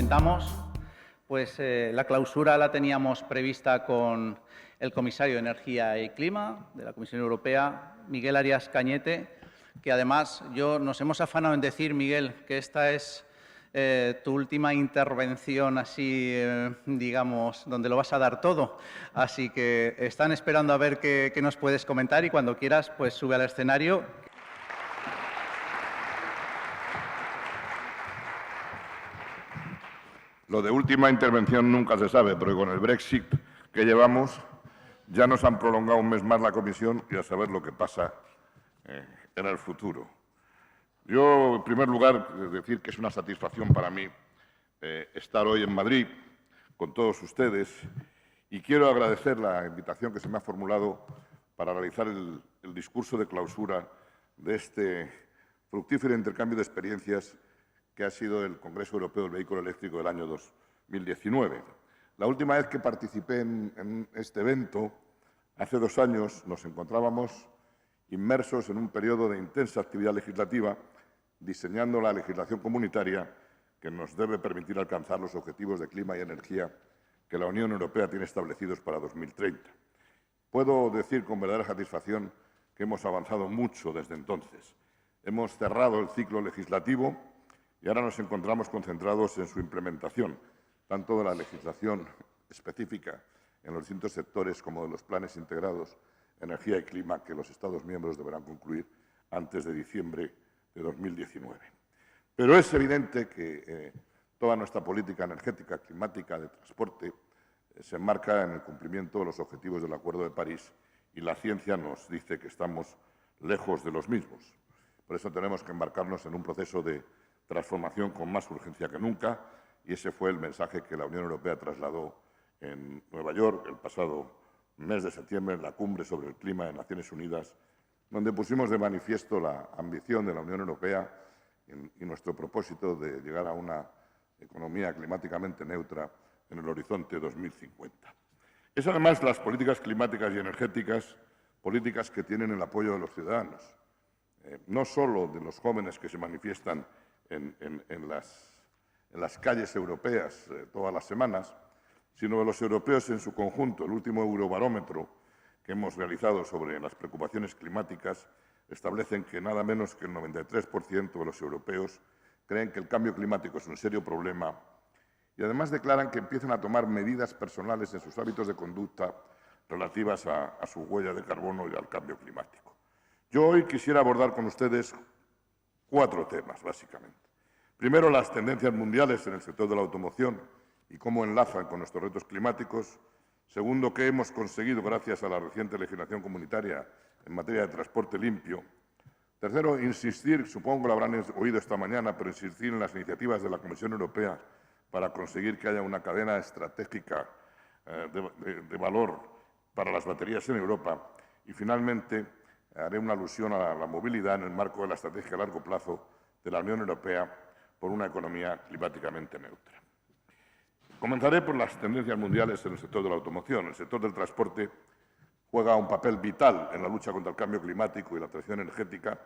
comentamos, pues la clausura la teníamos prevista con el comisario de Energía y Clima de la Comisión Europea, Miguel Arias Cañete, que además nos hemos afanado en decir, Miguel, que esta es tu última intervención así, digamos, donde lo vas a dar todo. Así que están esperando a ver qué nos puedes comentar y cuando quieras, pues sube al escenario. Lo de última intervención nunca se sabe, porque con el Brexit que llevamos ya nos han prolongado un mes más la comisión y a saber lo que pasa en el futuro. Yo, en primer lugar, decir que es una satisfacción para mí estar hoy en Madrid con todos ustedes y quiero agradecer la invitación que se me ha formulado para realizar el discurso de clausura de este fructífero intercambio de experiencias que ha sido el Congreso Europeo del Vehículo Eléctrico del año 2019. La última vez que participé en este evento, hace 2 años, nos encontrábamos inmersos en un periodo de intensa actividad legislativa, diseñando la legislación comunitaria que nos debe permitir alcanzar los objetivos de clima y energía que la Unión Europea tiene establecidos para 2030. Puedo decir con verdadera satisfacción que hemos avanzado mucho desde entonces. Hemos cerrado el ciclo legislativo y ahora nos encontramos concentrados en su implementación, tanto de la legislación específica en los distintos sectores como de los planes integrados energía y clima que los Estados miembros deberán concluir antes de diciembre de 2019. Pero es evidente que toda nuestra política energética, climática, de transporte, se enmarca en el cumplimiento de los objetivos del Acuerdo de París y la ciencia nos dice que estamos lejos de los mismos. Por eso tenemos que embarcarnos en un proceso de transformación con más urgencia que nunca y ese fue el mensaje que la Unión Europea trasladó en Nueva York el pasado mes de septiembre en la Cumbre sobre el Clima de Naciones Unidas, donde pusimos de manifiesto la ambición de la Unión Europea y nuestro propósito de llegar a una economía climáticamente neutra en el horizonte 2050. Es además las políticas climáticas y energéticas, políticas que tienen el apoyo de los ciudadanos, no solo de los jóvenes que se manifiestan en las calles europeas todas las semanas, sino de los europeos en su conjunto. El último Eurobarómetro que hemos realizado sobre las preocupaciones climáticas establecen que nada menos que el 93% de los europeos creen que el cambio climático es un serio problema y además declaran que empiezan a tomar medidas personales en sus hábitos de conducta relativas a su huella de carbono y al cambio climático. Yo hoy quisiera abordar con ustedes 4 temas, básicamente. Primero, las tendencias mundiales en el sector de la automoción y cómo enlazan con nuestros retos climáticos. Segundo, qué hemos conseguido gracias a la reciente legislación comunitaria en materia de transporte limpio. Tercero, insistir, supongo que lo habrán oído esta mañana, pero insistir en las iniciativas de la Comisión Europea para conseguir que haya una cadena estratégica de valor para las baterías en Europa. Y, finalmente, haré una alusión a la movilidad en el marco de la estrategia a largo plazo de la Unión Europea por una economía climáticamente neutra. Comenzaré por las tendencias mundiales en el sector de la automoción. El sector del transporte juega un papel vital en la lucha contra el cambio climático y la transición energética,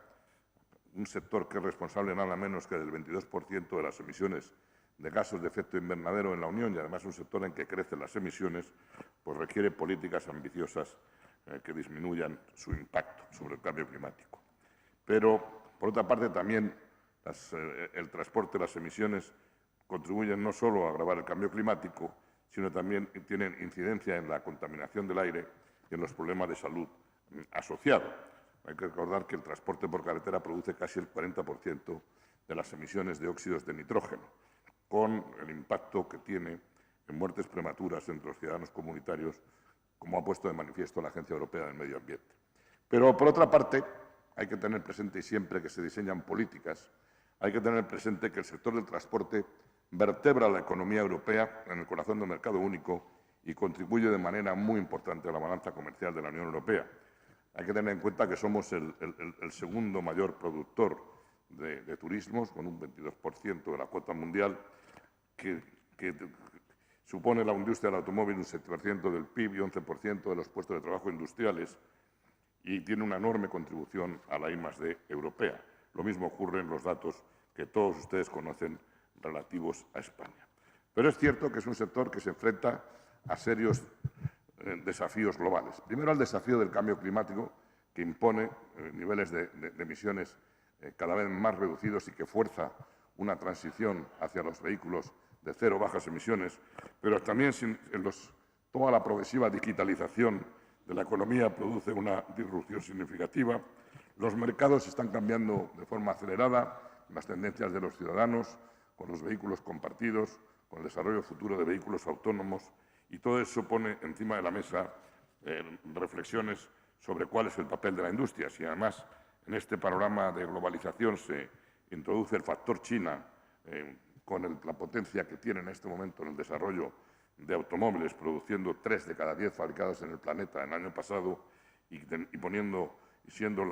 un sector que es responsable nada menos que del 22% de las emisiones de gases de efecto invernadero en la Unión y además un sector en que crecen las emisiones, pues requiere políticas ambiciosas que disminuyan su impacto sobre el cambio climático. Pero, por otra parte, también el transporte, las emisiones, contribuyen no solo a agravar el cambio climático, sino también tienen incidencia en la contaminación del aire y en los problemas de salud asociados. Hay que recordar que el transporte por carretera produce casi el 40% de las emisiones de óxidos de nitrógeno, con el impacto que tiene en muertes prematuras entre los ciudadanos comunitarios, como ha puesto de manifiesto la Agencia Europea del Medio Ambiente. Pero, por otra parte, hay que tener presente, y siempre que se diseñan políticas, hay que tener presente que el sector del transporte vertebra la economía europea en el corazón del mercado único y contribuye de manera muy importante a la balanza comercial de la Unión Europea. Hay que tener en cuenta que somos el segundo mayor productor de turismos, con un 22% de la cuota mundial, que supone la industria del automóvil un 7% del PIB y 11% de los puestos de trabajo industriales, y tiene una enorme contribución a la I+D europea. Lo mismo ocurre en los datos que todos ustedes conocen relativos a España. Pero es cierto que es un sector que se enfrenta a serios desafíos globales. Primero, el desafío del cambio climático, que impone niveles de emisiones cada vez más reducidos y que fuerza una transición hacia los vehículos de cero bajas emisiones, pero también toda la progresiva digitalización de la economía produce una disrupción significativa. Los mercados están cambiando de forma acelerada, las tendencias de los ciudadanos, con los vehículos compartidos, con el desarrollo futuro de vehículos autónomos, y todo eso pone encima de la mesa reflexiones sobre cuál es el papel de la industria. Si además en este panorama de globalización se introduce el factor China con la potencia que tiene en este momento en el desarrollo de automóviles, produciendo 3 de cada 10 fabricados en el planeta el año pasado y siendo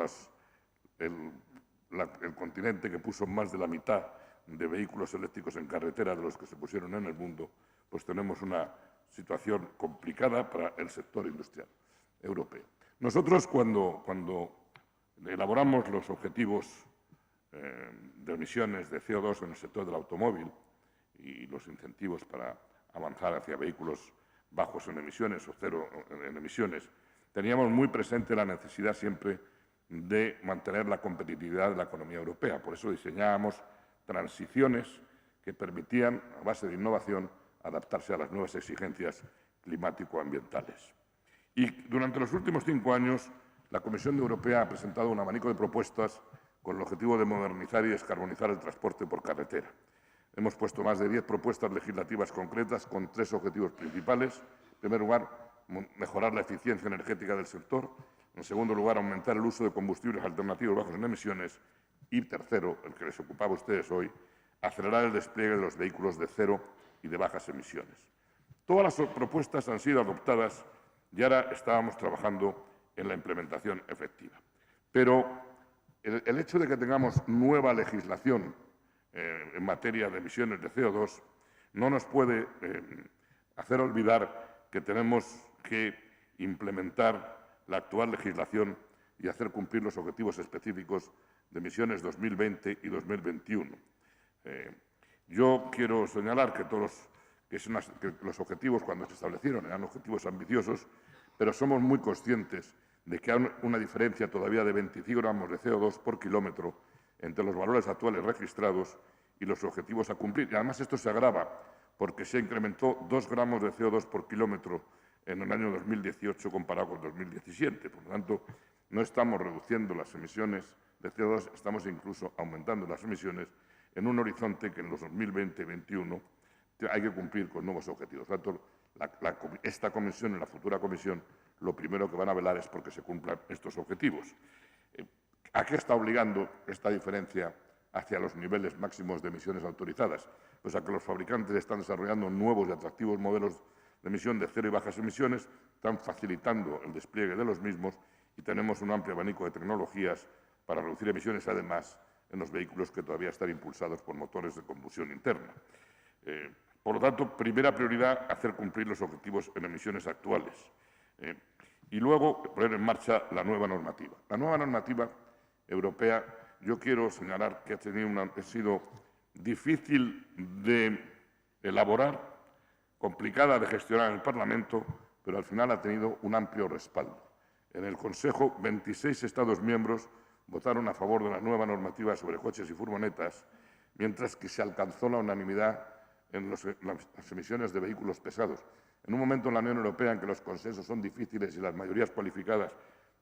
el continente que puso más de la mitad de vehículos eléctricos en carretera de los que se pusieron en el mundo, pues tenemos una situación complicada para el sector industrial europeo. Nosotros, cuando elaboramos los objetivos de emisiones de CO2 en el sector del automóvil y los incentivos para avanzar hacia vehículos bajos en emisiones o cero en emisiones, teníamos muy presente la necesidad siempre de mantener la competitividad de la economía europea. Por eso diseñábamos transiciones que permitían, a base de innovación, adaptarse a las nuevas exigencias climático-ambientales. Y durante los últimos 5 años, la Comisión Europea ha presentado un abanico de propuestas con el objetivo de modernizar y descarbonizar el transporte por carretera. Hemos puesto más de 10 propuestas legislativas concretas con 3 objetivos principales. En primer lugar, mejorar la eficiencia energética del sector. En segundo lugar, aumentar el uso de combustibles alternativos bajos en emisiones. Y tercero, el que les ocupaba a ustedes hoy, acelerar el despliegue de los vehículos de cero y de bajas emisiones. Todas las propuestas han sido adoptadas y ahora estábamos trabajando en la implementación efectiva. Pero el hecho de que tengamos nueva legislación en materia de emisiones de CO2 no nos puede hacer olvidar que tenemos que implementar la actual legislación y hacer cumplir los objetivos específicos de emisiones 2020 y 2021. Yo quiero señalar que los objetivos, cuando se establecieron, eran objetivos ambiciosos, pero somos muy conscientes de que hay una diferencia todavía de 25 gramos de CO2 por kilómetro entre los valores actuales registrados y los objetivos a cumplir. Y además esto se agrava porque se incrementó 2 gramos de CO2 por kilómetro en el año 2018 comparado con 2017. Por lo tanto, no estamos reduciendo las emisiones de CO2, estamos incluso aumentando las emisiones en un horizonte que en los 2020 y 2021 hay que cumplir con nuevos objetivos. Por lo tanto, esta comisión y la futura comisión lo primero que van a velar es porque se cumplan estos objetivos. ¿A qué está obligando esta diferencia hacia los niveles máximos de emisiones autorizadas? Pues a que los fabricantes están desarrollando nuevos y atractivos modelos de emisión de cero y bajas emisiones, están facilitando el despliegue de los mismos y tenemos un amplio abanico de tecnologías para reducir emisiones, además, en los vehículos que todavía están impulsados por motores de combustión interna. Por lo tanto, primera prioridad, hacer cumplir los objetivos en emisiones actuales. Y luego, poner en marcha la nueva normativa. La nueva normativa europea, yo quiero señalar que ha sido difícil de elaborar, complicada de gestionar en el Parlamento, pero al final ha tenido un amplio respaldo. En el Consejo, 26 Estados miembros votaron a favor de la nueva normativa sobre coches y furgonetas, mientras que se alcanzó la unanimidad en las emisiones de vehículos pesados. En un momento en la Unión Europea en que los consensos son difíciles y las mayorías cualificadas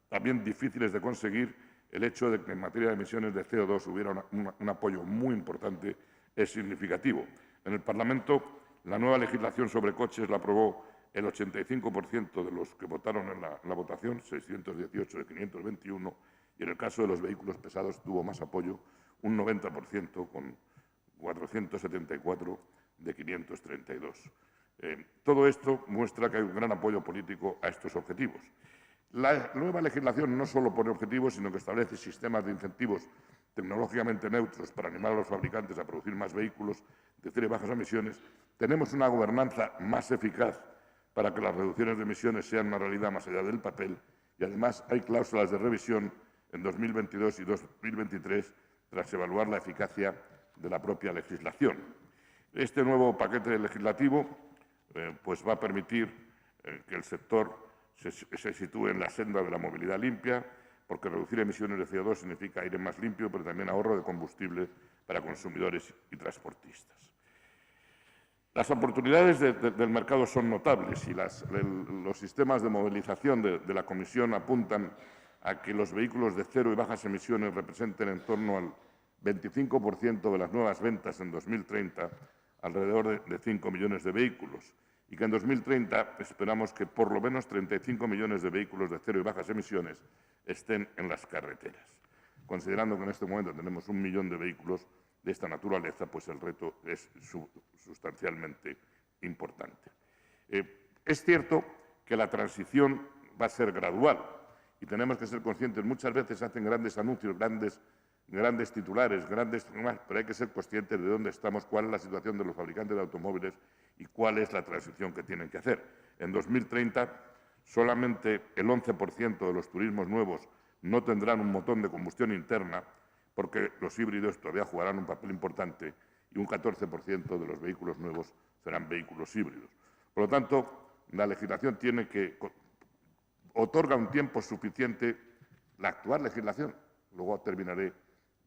también difíciles de conseguir, el hecho de que en materia de emisiones de CO2 hubiera un apoyo muy importante es significativo. En el Parlamento, la nueva legislación sobre coches la aprobó el 85% de los que votaron en la votación, 618 de 521, y en el caso de los vehículos pesados tuvo más apoyo, un 90%, con 474 de 532. Todo esto muestra que hay un gran apoyo político a estos objetivos. La nueva legislación no solo pone objetivos, sino que establece sistemas de incentivos tecnológicamente neutros para animar a los fabricantes a producir más vehículos de cero y bajas emisiones. Tenemos una gobernanza más eficaz para que las reducciones de emisiones sean una realidad más allá del papel y, además, hay cláusulas de revisión en 2022 y 2023 tras evaluar la eficacia de la propia legislación. Este nuevo paquete legislativo pues va a permitir que el sector se sitúe en la senda de la movilidad limpia, porque reducir emisiones de CO2 significa aire más limpio, pero también ahorro de combustible para consumidores y transportistas. Las oportunidades del mercado son notables y los sistemas de movilización de la Comisión apuntan a que los vehículos de cero y bajas emisiones representen en torno al 25% de las nuevas ventas en 2030, alrededor de 5 millones de vehículos, y que en 2030 esperamos que por lo menos 35 millones de vehículos de cero y bajas emisiones estén en las carreteras. Considerando que en este momento tenemos 1 millón de vehículos de esta naturaleza, pues el reto es sustancialmente importante. Es cierto que la transición va a ser gradual y tenemos que ser conscientes. Muchas veces hacen grandes anuncios, grandes titulares, pero hay que ser conscientes de dónde estamos, cuál es la situación de los fabricantes de automóviles y cuál es la transición que tienen que hacer. En 2030, solamente el 11% de los turismos nuevos no tendrán un motor de combustión interna, porque los híbridos todavía jugarán un papel importante y un 14% de los vehículos nuevos serán vehículos híbridos. Por lo tanto, la legislación otorga un tiempo suficiente, la actual legislación, luego terminaré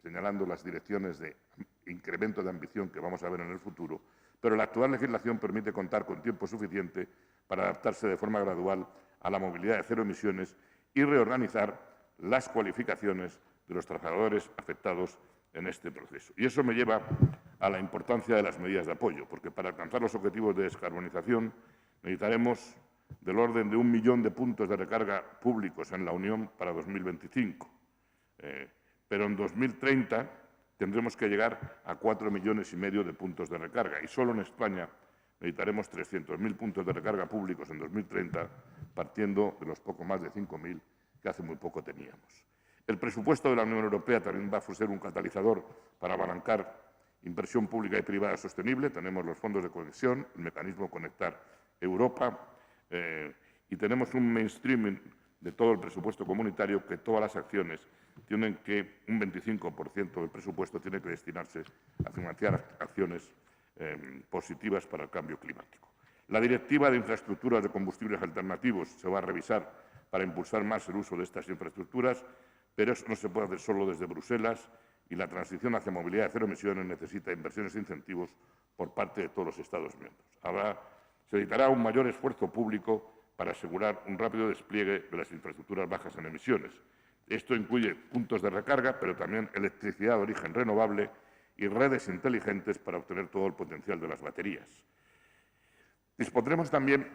señalando las direcciones de incremento de ambición que vamos a ver en el futuro, pero la actual legislación permite contar con tiempo suficiente para adaptarse de forma gradual a la movilidad de cero emisiones y reorganizar las cualificaciones de los trabajadores afectados en este proceso. Y eso me lleva a la importancia de las medidas de apoyo, porque para alcanzar los objetivos de descarbonización necesitaremos del orden de 1 millón de puntos de recarga públicos en la Unión para 2025. Pero en 2030 tendremos que llegar a 4,5 millones de puntos de recarga y solo en España necesitaremos 300.000 puntos de recarga públicos en 2030, partiendo de los poco más de 5.000 que hace muy poco teníamos. El presupuesto de la Unión Europea también va a ser un catalizador para apalancar inversión pública y privada sostenible. Tenemos los fondos de cohesión, el mecanismo Conectar Europa y tenemos un mainstreaming de todo el presupuesto comunitario, que todas las acciones tienen que, un 25% del presupuesto tiene que destinarse a financiar acciones positivas para el cambio climático. La Directiva de Infraestructuras de Combustibles Alternativos se va a revisar para impulsar más el uso de estas infraestructuras, pero eso no se puede hacer solo desde Bruselas y la transición hacia movilidad de cero emisiones necesita inversiones e incentivos por parte de todos los Estados miembros. Se necesitará un mayor esfuerzo público para asegurar un rápido despliegue de las infraestructuras bajas en emisiones. Esto incluye puntos de recarga, pero también electricidad de origen renovable y redes inteligentes para obtener todo el potencial de las baterías. Dispondremos también,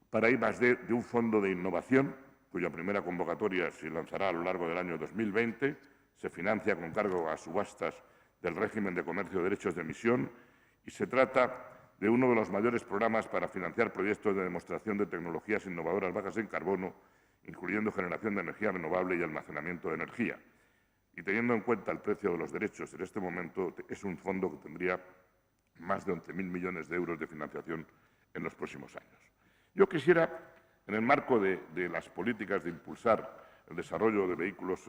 para I+D, de un fondo de innovación, cuya primera convocatoria se lanzará a lo largo del año 2020. Se financia con cargo a subastas del régimen de comercio de derechos de emisión y se trata de uno de los mayores programas para financiar proyectos de demostración de tecnologías innovadoras bajas en carbono, incluyendo generación de energía renovable y almacenamiento de energía. Y teniendo en cuenta el precio de los derechos en este momento, es un fondo que tendría más de 11.000 millones de euros de financiación en los próximos años. Yo quisiera, en el marco de las políticas de impulsar el desarrollo de vehículos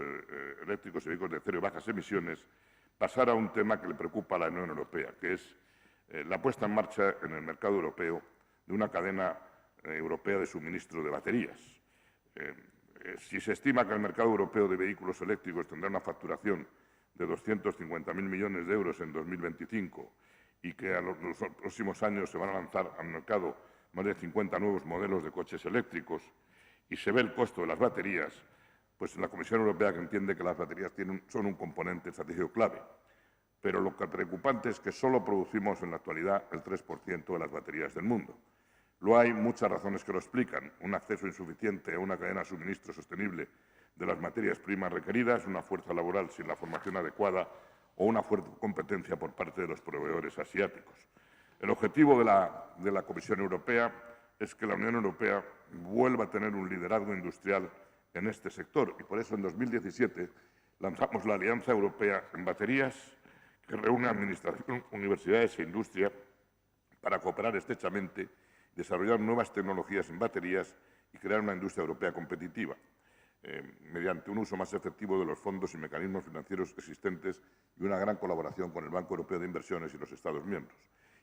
eléctricos y vehículos de cero y bajas emisiones, pasar a un tema que le preocupa a la Unión Europea, que es la puesta en marcha en el mercado europeo de una cadena europea de suministro de baterías. Si se estima que el mercado europeo de vehículos eléctricos tendrá una facturación de 250.000 millones de euros en 2025 y que a los próximos años se van a lanzar al mercado más de 50 nuevos modelos de coches eléctricos y se ve el costo de las baterías, pues la Comisión Europea, que entiende que las baterías son un componente estratégico clave. Pero lo que es preocupante es que solo producimos en la actualidad el 3% de las baterías del mundo. Luego hay muchas razones que lo explican: un acceso insuficiente a una cadena de suministro sostenible de las materias primas requeridas, una fuerza laboral sin la formación adecuada o una fuerte competencia por parte de los proveedores asiáticos. El objetivo de la Comisión Europea es que la Unión Europea vuelva a tener un liderazgo industrial en este sector y por eso en 2017 lanzamos la Alianza Europea en Baterías, que reúne a administración, universidades e industria para cooperar estrechamente, desarrollar nuevas tecnologías en baterías y crear una industria europea competitiva, mediante un uso más efectivo de los fondos y mecanismos financieros existentes y una gran colaboración con el Banco Europeo de Inversiones y los Estados miembros.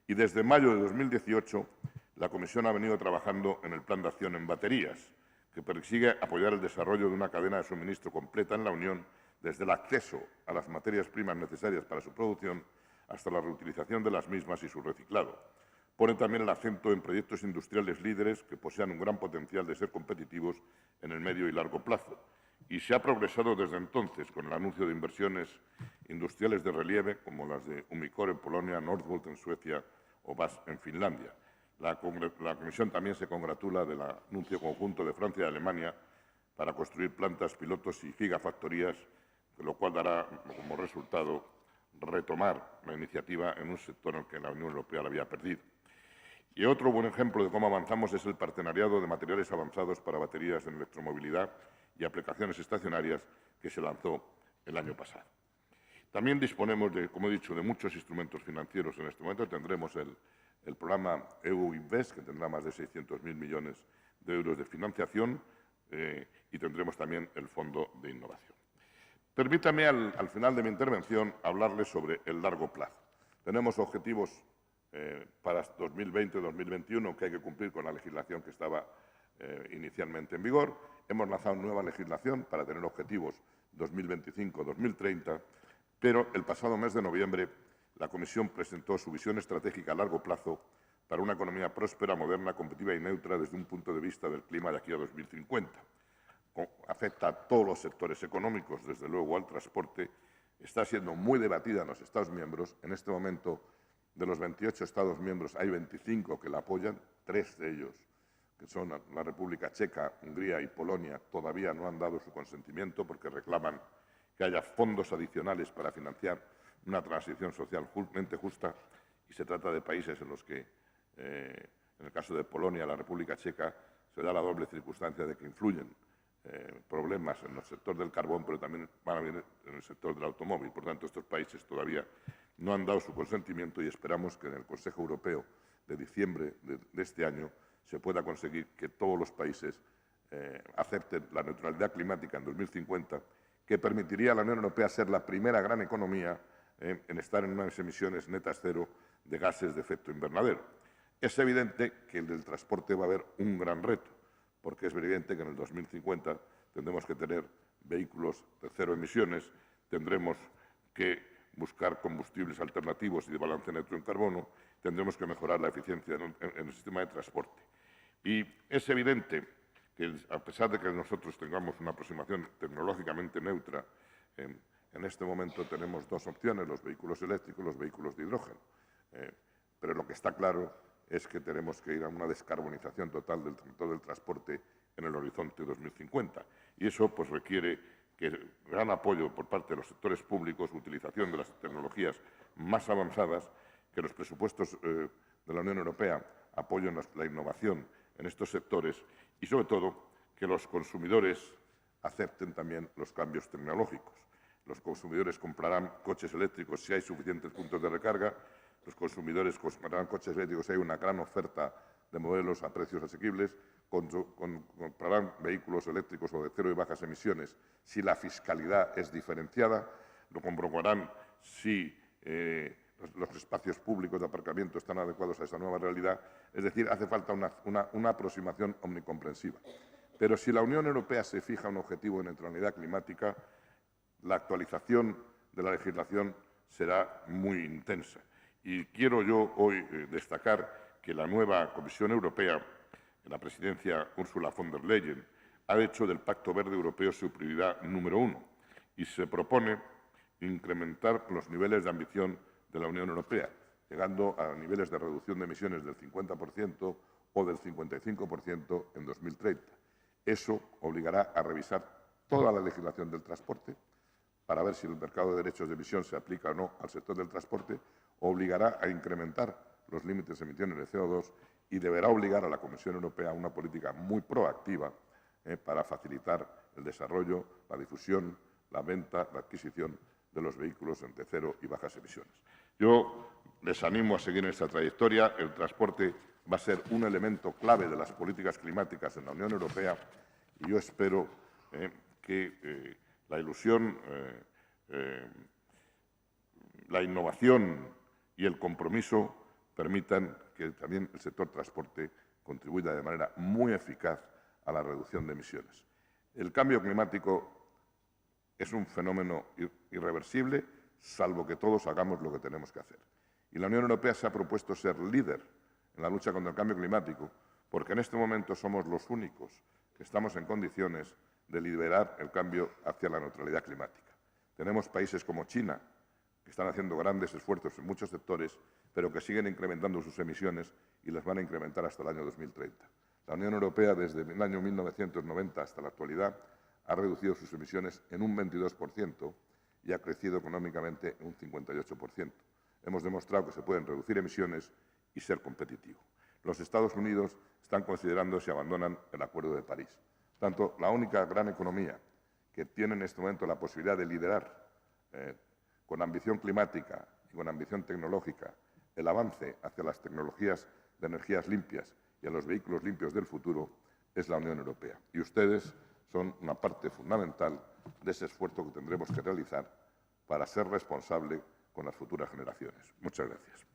Y desde mayo de 2018, la Comisión ha venido trabajando en el Plan de Acción en baterías, que persigue apoyar el desarrollo de una cadena de suministro completa en la Unión, desde el acceso a las materias primas necesarias para su producción hasta la reutilización de las mismas y su reciclado. Pone también el acento en proyectos industriales líderes que posean un gran potencial de ser competitivos en el medio y largo plazo. Y se ha progresado desde entonces con el anuncio de inversiones industriales de relieve, como las de Umicore en Polonia, Northvolt en Suecia o BASF en Finlandia. La Comisión también se congratula del anuncio conjunto de Francia y Alemania para construir plantas pilotos y gigafactorías, lo cual dará como resultado retomar la iniciativa en un sector en el que la Unión Europea la había perdido. Y otro buen ejemplo de cómo avanzamos es el partenariado de materiales avanzados para baterías en electromovilidad y aplicaciones estacionarias que se lanzó el año pasado. También disponemos, como he dicho, de muchos instrumentos financieros. En este momento tendremos el programa EU Invest, que tendrá más de 600.000 millones de euros de financiación, y tendremos también el Fondo de Innovación. Permítame, al final de mi intervención, hablarles sobre el largo plazo. Tenemos objetivos para 2020-2021 que hay que cumplir con la legislación que estaba inicialmente en vigor. Hemos lanzado nueva legislación para tener objetivos 2025-2030, pero el pasado mes de noviembre la Comisión presentó su visión estratégica a largo plazo para una economía próspera, moderna, competitiva y neutra desde un punto de vista del clima de aquí a 2050. Afecta a todos los sectores económicos, desde luego al transporte. Está siendo muy debatida en los Estados miembros. En este momento, de los 28 Estados miembros, hay 25 que la apoyan. 3 de ellos, que son la República Checa, Hungría y Polonia, todavía no han dado su consentimiento porque reclaman que haya fondos adicionales para financiar una transición socialmente justa, y se trata de países en los que, en el caso de Polonia, la República Checa, se da la doble circunstancia de que influyen problemas en el sector del carbón, pero también van a venir en el sector del automóvil. Por tanto, estos países todavía no han dado su consentimiento y esperamos que en el Consejo Europeo de diciembre de este año se pueda conseguir que todos los países acepten la neutralidad climática en 2050, que permitiría a la Unión Europea ser la primera gran economía en estar en unas emisiones netas cero de gases de efecto invernadero. Es evidente que en el transporte va a haber un gran reto, porque es evidente que en el 2050 tendremos que tener vehículos de cero emisiones, tendremos que buscar combustibles alternativos y de balance neutro en carbono, tendremos que mejorar la eficiencia en el sistema de transporte. Y es evidente que, a pesar de que nosotros tengamos una aproximación tecnológicamente neutra, en este momento tenemos 2 opciones, los vehículos eléctricos y los vehículos de hidrógeno. Pero lo que está claro es que tenemos que ir a una descarbonización total del transporte en el horizonte 2050. Y eso pues, requiere gran apoyo por parte de los sectores públicos, utilización de las tecnologías más avanzadas, que los presupuestos de la Unión Europea apoyen la innovación en estos sectores y, sobre todo, que los consumidores acepten también los cambios tecnológicos. Los consumidores comprarán coches eléctricos si hay suficientes puntos de recarga, los consumidores comprarán coches eléctricos si hay una gran oferta de modelos a precios asequibles, comprarán vehículos eléctricos o de cero y bajas emisiones si la fiscalidad es diferenciada, lo comprobarán si los espacios públicos de aparcamiento están adecuados a esa nueva realidad. Es decir, hace falta una aproximación omnicomprensiva. Pero si la Unión Europea se fija un objetivo de neutralidad climática, la actualización de la legislación será muy intensa. Y quiero yo hoy destacar que la nueva Comisión Europea, en la presidencia Ursula von der Leyen, ha hecho del Pacto Verde Europeo su prioridad número 1 y se propone incrementar los niveles de ambición de la Unión Europea, llegando a niveles de reducción de emisiones del 50% o del 55% en 2030. Eso obligará a revisar toda la legislación del transporte para ver si el mercado de derechos de emisión se aplica o no al sector del transporte, obligará a incrementar los límites de emisiones de CO2 y deberá obligar a la Comisión Europea a una política muy proactiva para facilitar el desarrollo, la difusión, la venta, la adquisición de los vehículos de cero y bajas emisiones. Yo les animo a seguir en esta trayectoria. El transporte va a ser un elemento clave de las políticas climáticas en la Unión Europea y yo espero que la ilusión, la innovación y el compromiso permitan que también el sector transporte contribuya de manera muy eficaz a la reducción de emisiones. El cambio climático es un fenómeno irreversible, salvo que todos hagamos lo que tenemos que hacer. Y la Unión Europea se ha propuesto ser líder en la lucha contra el cambio climático, porque en este momento somos los únicos que estamos en condiciones de liderar el cambio hacia la neutralidad climática. Tenemos países como China, que están haciendo grandes esfuerzos en muchos sectores, pero que siguen incrementando sus emisiones y las van a incrementar hasta el año 2030. La Unión Europea, desde el año 1990 hasta la actualidad, ha reducido sus emisiones en un 22% y ha crecido económicamente en un 58%. Hemos demostrado que se pueden reducir emisiones y ser competitivos. Los Estados Unidos están considerando si abandonan el Acuerdo de París. Por tanto, la única gran economía que tiene en este momento la posibilidad de liderar con ambición climática y con ambición tecnológica el avance hacia las tecnologías de energías limpias y a los vehículos limpios del futuro es la Unión Europea. Y ustedes son una parte fundamental de ese esfuerzo que tendremos que realizar para ser responsable con las futuras generaciones. Muchas gracias.